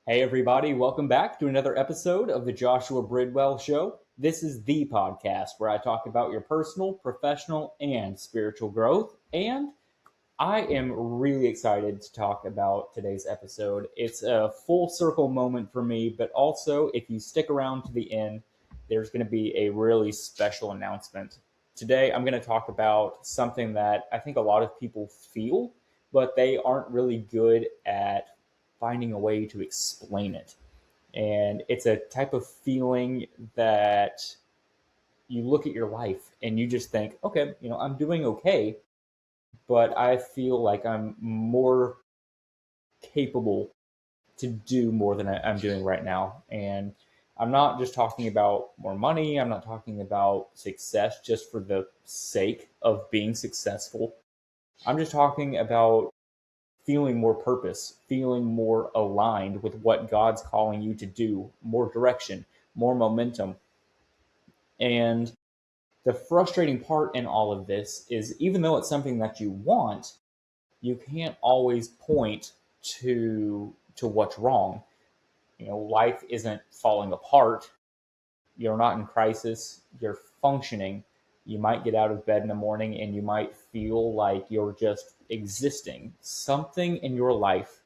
Hey, everybody, welcome back to another episode of the Joshua Bridwell Show. This is the podcast where I talk about your personal, professional, and spiritual growth. And I am really excited to talk about today's episode. It's a full circle moment for me, but also, if you stick around to the end, there's going to be a really special announcement. Today, I'm going to talk about something that I think a lot of people feel, but they aren't really good at finding a way to explain it. And it's a type of feeling that you look at your life and you just think, okay, I'm doing okay, but I feel like I'm more capable to do more than I'm doing right now. And I'm not just talking about more money, I'm not talking about success just for the sake of being successful. I'm just talking about feeling more purpose, feeling more aligned with what God's calling you to do, more direction, more momentum. And the frustrating part in all of this is even though it's something that you want, you can't always point to what's wrong. Life isn't falling apart. You're not in crisis. You're functioning. You might get out of bed in the morning and you might feel like you're just existing. Something in your life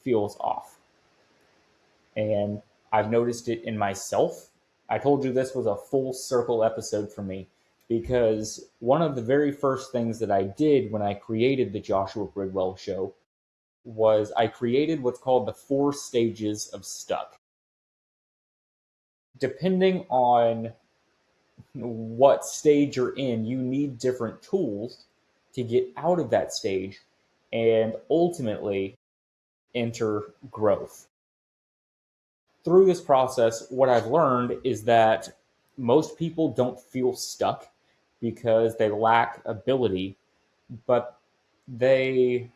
feels off. And I've noticed it in myself. I told you this was a full circle episode for me because one of the very first things that I did when I created the Joshua Bridwell Show was I created what's called the 4 stages of stuck. Depending on what stage you're in, you need different tools to get out of that stage and ultimately enter growth. Through this process, what I've learned is that most people don't feel stuck because they lack ability, but they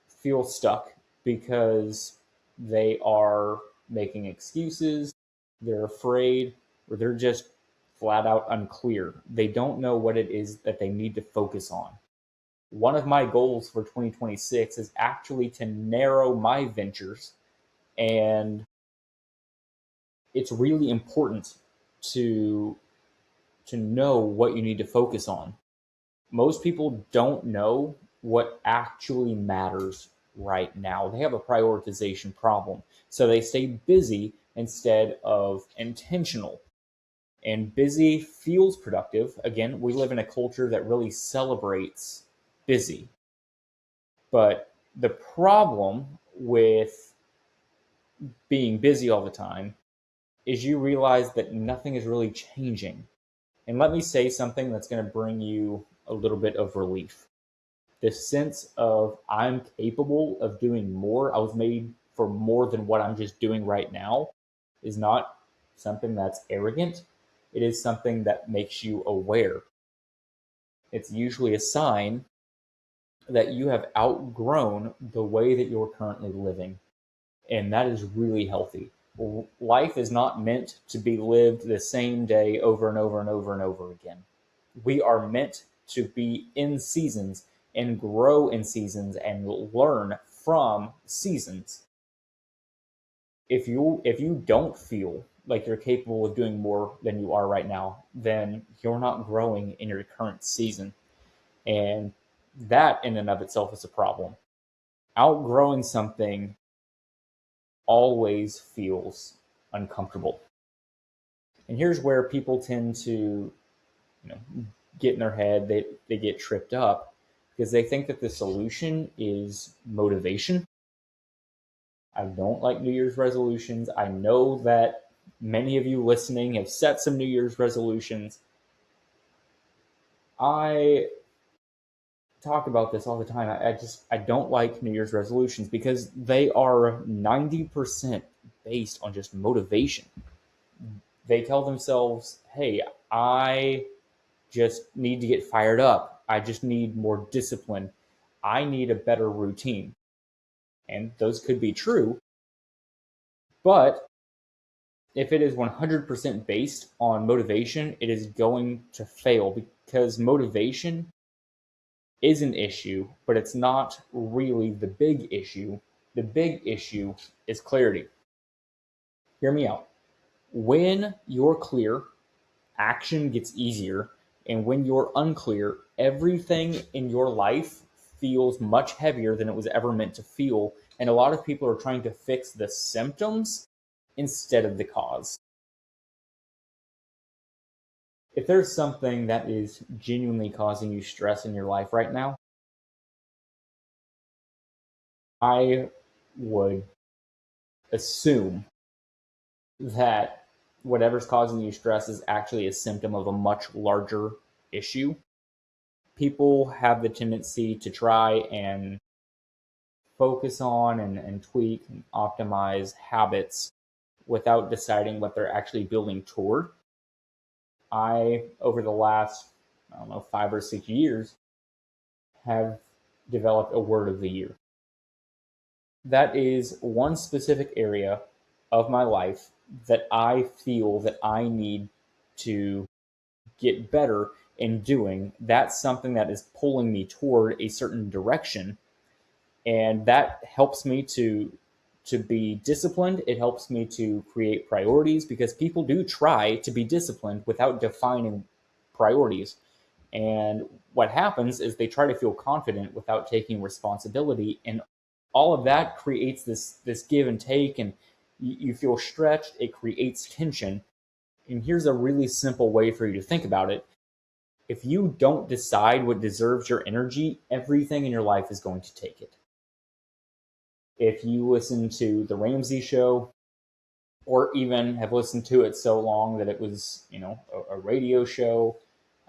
feel stuck because they are making excuses, they're afraid, or they're just flat out unclear. They don't know what it is that they need to focus on. One of my goals for 2026 is actually to narrow my ventures, and it's really important to know what you need to focus on. Most people don't know what actually matters right now. They have a prioritization problem. So they stay busy instead of intentional. And busy feels productive. Again, we live in a culture that really celebrates busy. But the problem with being busy all the time is you realize that nothing is really changing. And let me say something that's going to bring you a little bit of relief. This sense of I'm capable of doing more, I was made for more than what I'm just doing right now, is not something that's arrogant. It is something that makes you aware. It's usually a sign that you have outgrown the way that you're currently living. And that is really healthy. Life is not meant to be lived the same day over and over and over and over again. We are meant to be in seasons and grow in seasons and learn from seasons. If you don't feel like you're capable of doing more than you are right now, then you're not growing in your current season. And that in and of itself is a problem. Outgrowing something always feels uncomfortable. And here's where people tend to, get in their head, they get tripped up because they think that the solution is motivation. I don't like New Year's resolutions. I know that many of you listening have set some New Year's resolutions. I talk about this all the time. I don't like New Year's resolutions because they are 90% based on just motivation. They tell themselves, hey, I just need to get fired up. I just need more discipline. I need a better routine. And those could be true. But if it is 100% based on motivation, it is going to fail because motivation is an issue, but it's not really the big issue. The big issue is clarity. Hear me out. When you're clear, action gets easier. And when you're unclear, everything in your life feels much heavier than it was ever meant to feel. And a lot of people are trying to fix the symptoms instead of the cause. If there's something that is genuinely causing you stress in your life right now, I would assume that whatever's causing you stress is actually a symptom of a much larger issue. People have the tendency to try and focus on and tweak and optimize habits without deciding what they're actually building toward. Over the last, I don't know, 5 or 6 years, have developed a word of the year. That is one specific area of my life that I feel that I need to get better in doing. That's something that is pulling me toward a certain direction, and that helps me to be disciplined. It helps me to create priorities because people do try to be disciplined without defining priorities. And what happens is they try to feel confident without taking responsibility, and all of that creates this give and take, and you feel stretched. It creates tension. And here's a really simple way for you to think about it. If you don't decide what deserves your energy, everything in your life is going to take it. If you listen to The Ramsey Show, or even have listened to it so long that it was, a radio show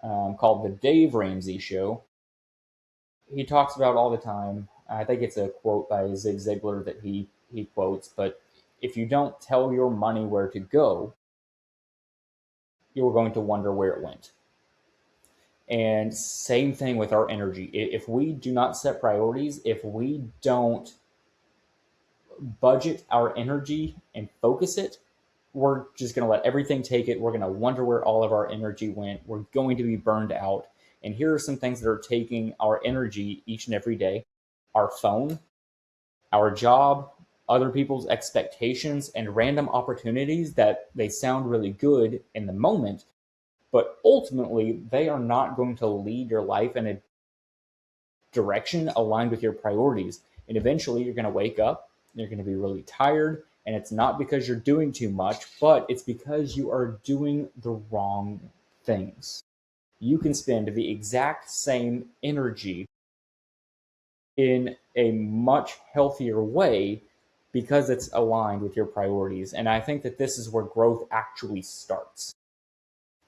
called The Dave Ramsey Show, he talks about all the time. I think it's a quote by Zig Ziglar that he quotes, but if you don't tell your money where to go, you're going to wonder where it went. And same thing with our energy. If we do not set priorities, if we don't budget our energy and focus it, we're just going to let everything take it. We're going to wonder where all of our energy went. We're going to be burned out. And here are some things that are taking our energy each and every day: our phone, our job, other people's expectations, and random opportunities that they sound really good in the moment, but ultimately they are not going to lead your life in a direction aligned with your priorities. And eventually you're going to wake up, you're going to be really tired, and it's not because you're doing too much, but it's because you are doing the wrong things. You can spend the exact same energy in a much healthier way because it's aligned with your priorities. And I think that this is where growth actually starts.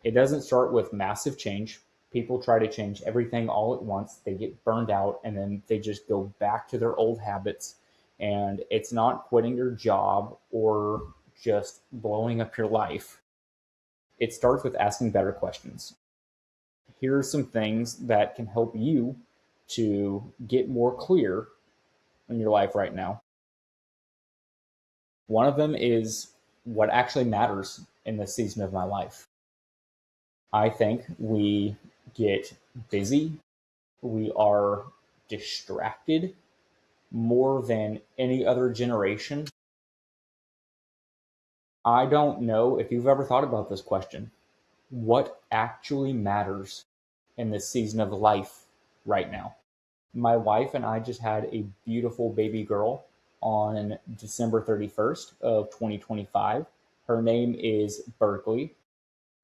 It doesn't start with massive change. People try to change everything all at once. They get burned out and then they just go back to their old habits. And it's not quitting your job or just blowing up your life. It starts with asking better questions. Here are some things that can help you to get more clear in your life right now. One of them is what actually matters in this season of my life. I think we get busy, we are distracted more than any other generation. I don't know if you've ever thought about this question. What actually matters in this season of life right now? My wife and I just had a beautiful baby girl on December 31st of 2025. Her name is Berkeley.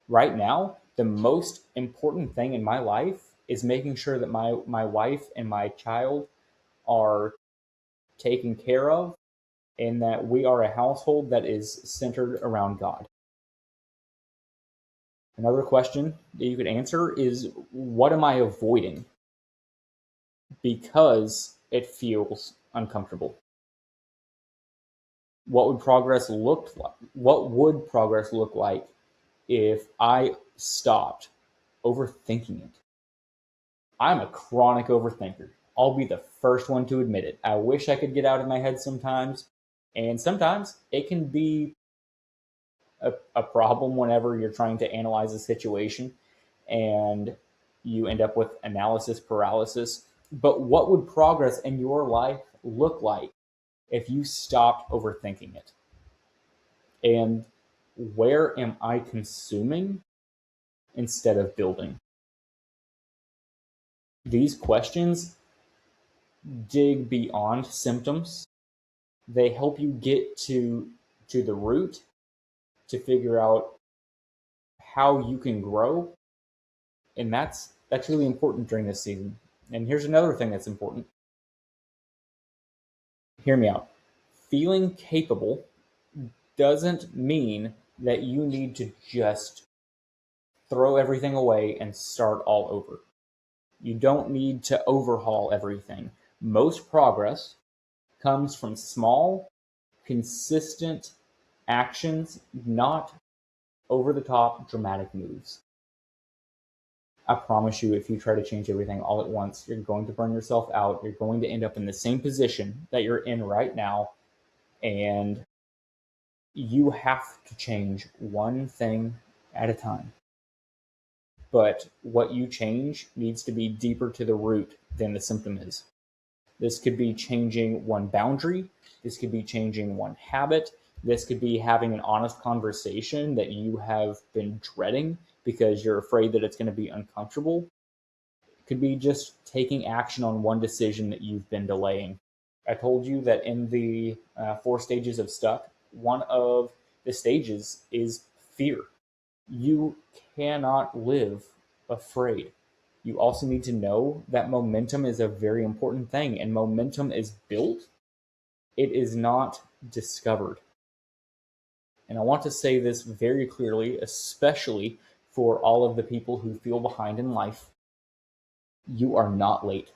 Right now, the most important thing in my life is making sure that my wife and my child are taken care of, and that we are a household that is centered around God. Another question that you could answer is, what am I avoiding because it feels uncomfortable? What would progress look like? What would progress look like if I stopped overthinking it? I'm a chronic overthinker. I'll be the first one to admit it. I wish I could get out of my head sometimes, and sometimes it can be a problem whenever you're trying to analyze a situation and you end up with analysis paralysis. But what would progress in your life look like if you stopped overthinking it. And where am I consuming instead of building? These questions dig beyond symptoms. They help you get to the root to figure out how you can grow. And that's really important during this season. And here's another thing that's important. Hear me out. Feeling capable doesn't mean that you need to just throw everything away and start all over. You don't need to overhaul everything. Most progress comes from small, consistent actions, not over the top dramatic moves. I promise you, if you try to change everything all at once, you're going to burn yourself out. You're going to end up in the same position that you're in right now. And you have to change one thing at a time. But what you change needs to be deeper to the root than the symptom is. This could be changing one boundary. This could be changing one habit. This could be having an honest conversation that you have been dreading because you're afraid that it's going to be uncomfortable. It could be just taking action on one decision that you've been delaying. I told you that in the 4 stages of stuck, one of the stages is fear. You cannot live afraid. You also need to know that momentum is a very important thing, and momentum is built. It is not discovered. And I want to say this very clearly, especially for all of the people who feel behind in life. You are not late.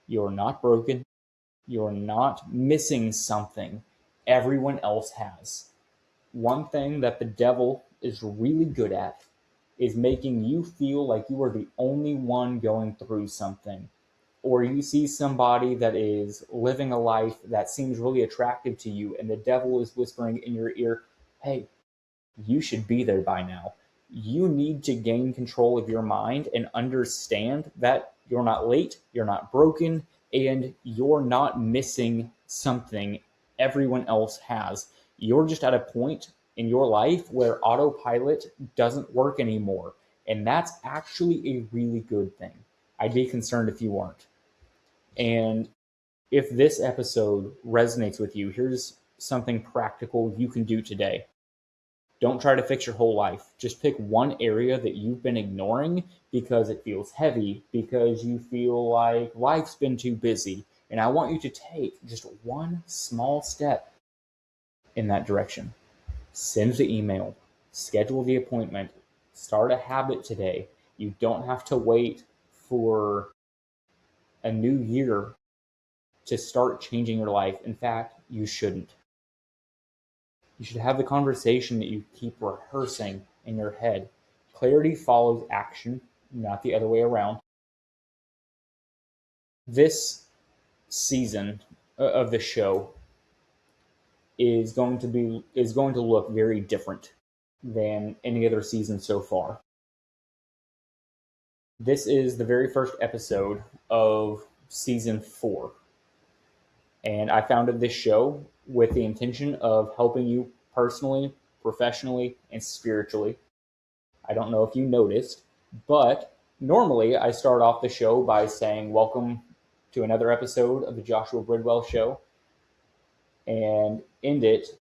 You're not broken. You're not missing something everyone else has. One thing that the devil is really good at is making you feel like you are the only one going through something. Or you see somebody that is living a life that seems really attractive to you, and the devil is whispering in your ear, hey, you should be there by now. You need to gain control of your mind and understand that you're not late, you're not broken, and you're not missing something everyone else has. You're just at a point in your life where autopilot doesn't work anymore. And that's actually a really good thing. I'd be concerned if you aren't. And if this episode resonates with you, here's something practical you can do today. Don't try to fix your whole life. Just pick one area that you've been ignoring because it feels heavy, because you feel like life's been too busy. And I want you to take just one small step in that direction. Send the email, schedule the appointment, start a habit today. You don't have to wait for a new year to start changing your life. In fact, you shouldn't. You should have the conversation that you keep rehearsing in your head. Clarity follows action, not the other way around. This season of the show is going to look very different than any other season so far. This is the very first episode of season 4. And I founded this show with the intention of helping you personally, professionally, and spiritually. I don't know if you noticed, but normally I start off the show by saying, welcome to another episode of the Joshua Bridwell Show, and end it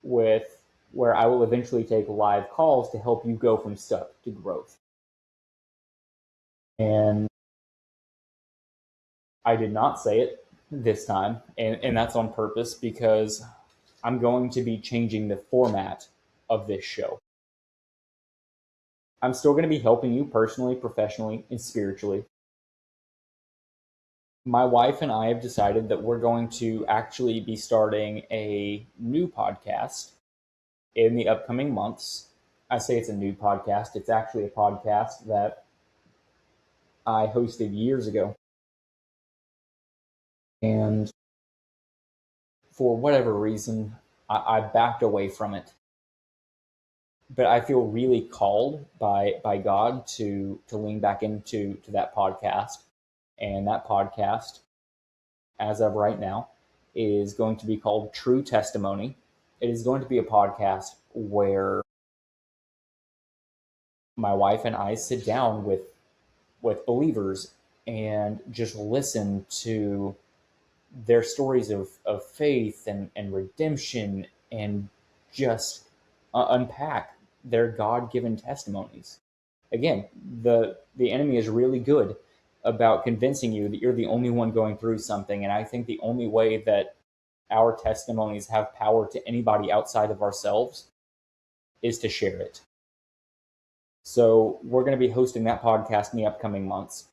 with where I will eventually take live calls to help you go from stuck to growth. And I did not say it this time, and that's on purpose because I'm going to be changing the format of this show. I'm still going to be helping you personally, professionally, and spiritually. My wife and I have decided that we're going to actually be starting a new podcast in the upcoming months. I say it's a new podcast. It's actually a podcast that I hosted years ago. And for whatever reason, I backed away from it. But I feel really called by God to lean back into that podcast. And that podcast, as of right now, is going to be called True Testimony. It is going to be a podcast where my wife and I sit down with believers and just listen to their stories of faith and redemption and just unpack their God-given testimonies. Again, the enemy is really good about convincing you that you're the only one going through something, and I think the only way that our testimonies have power to anybody outside of ourselves is to share it. So we're going to be hosting that podcast in the upcoming months.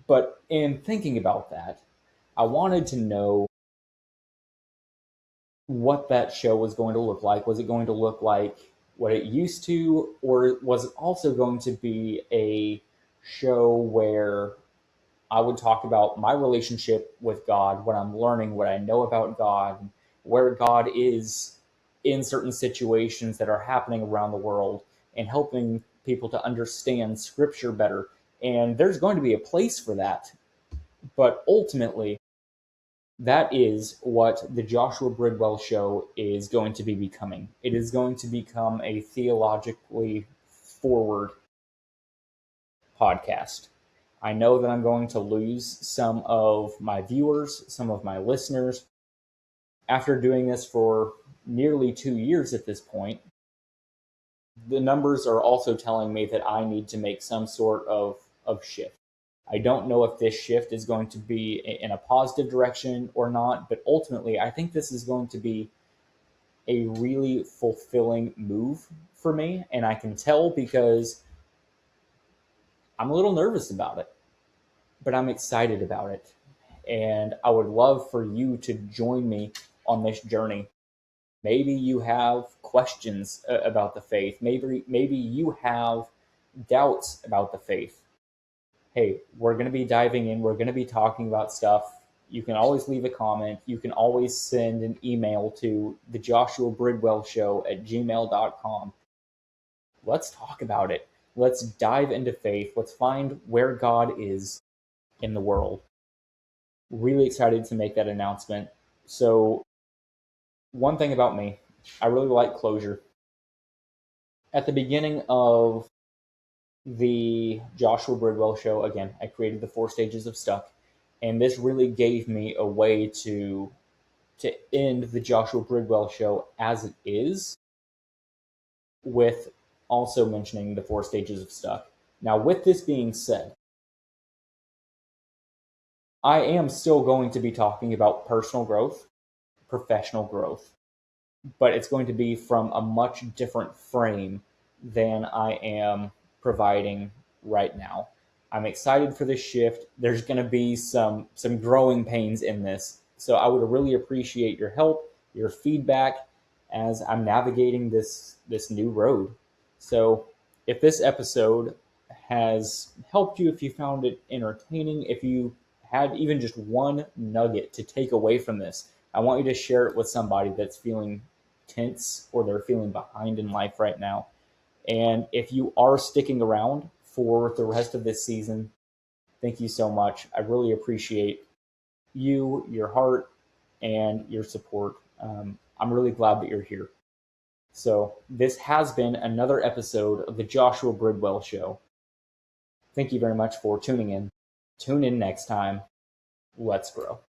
But in thinking about that, I wanted to know what that show was going to look like. Was it going to look like what it used to, or was it also going to be a show where I would talk about my relationship with God, what I'm learning, what I know about God, where God is in certain situations that are happening around the world, and helping people to understand Scripture better. And there's going to be a place for that. But ultimately, that is what the Joshua Bridwell Show is going to be becoming. It is going to become a theologically forward podcast. I know that I'm going to lose some of my viewers, some of my listeners. After doing this for nearly 2 years at this point, the numbers are also telling me that I need to make some sort of shift. I don't know if this shift is going to be in a positive direction or not, but ultimately, I think this is going to be a really fulfilling move for me. And I can tell because I'm a little nervous about it, but I'm excited about it. And I would love for you to join me on this journey. Maybe you have questions about the faith. Maybe you have doubts about the faith. Hey, we're going to be diving in. We're going to be talking about stuff. You can always leave a comment. You can always send an email to the Joshua Bridwell Show at gmail.com. Let's talk about it. Let's dive into faith. Let's find where God is in the world. Really excited to make that announcement. So, one thing about me, I really like closure. At the beginning of the Joshua Bridwell Show, again, I created the 4 stages of stuck, and this really gave me a way to end the Joshua Bridwell Show as it is, with also mentioning the 4 stages of stuck. Now, with this being said, I am still going to be talking about personal growth, professional growth, but it's going to be from a much different frame than I am providing right now. I'm excited for this shift. There's going to be some growing pains in this. So I would really appreciate your help, your feedback as I'm navigating this new road. So if this episode has helped you, if you found it entertaining, if you had even just one nugget to take away from this, I want you to share it with somebody that's feeling tense or they're feeling behind in life right now. And if you are sticking around for the rest of this season, thank you so much. I really appreciate you, your heart, and your support. I'm really glad that you're here. So this has been another episode of the Joshua Bridwell Show. Thank you very much for tuning in. Tune in next time. Let's grow.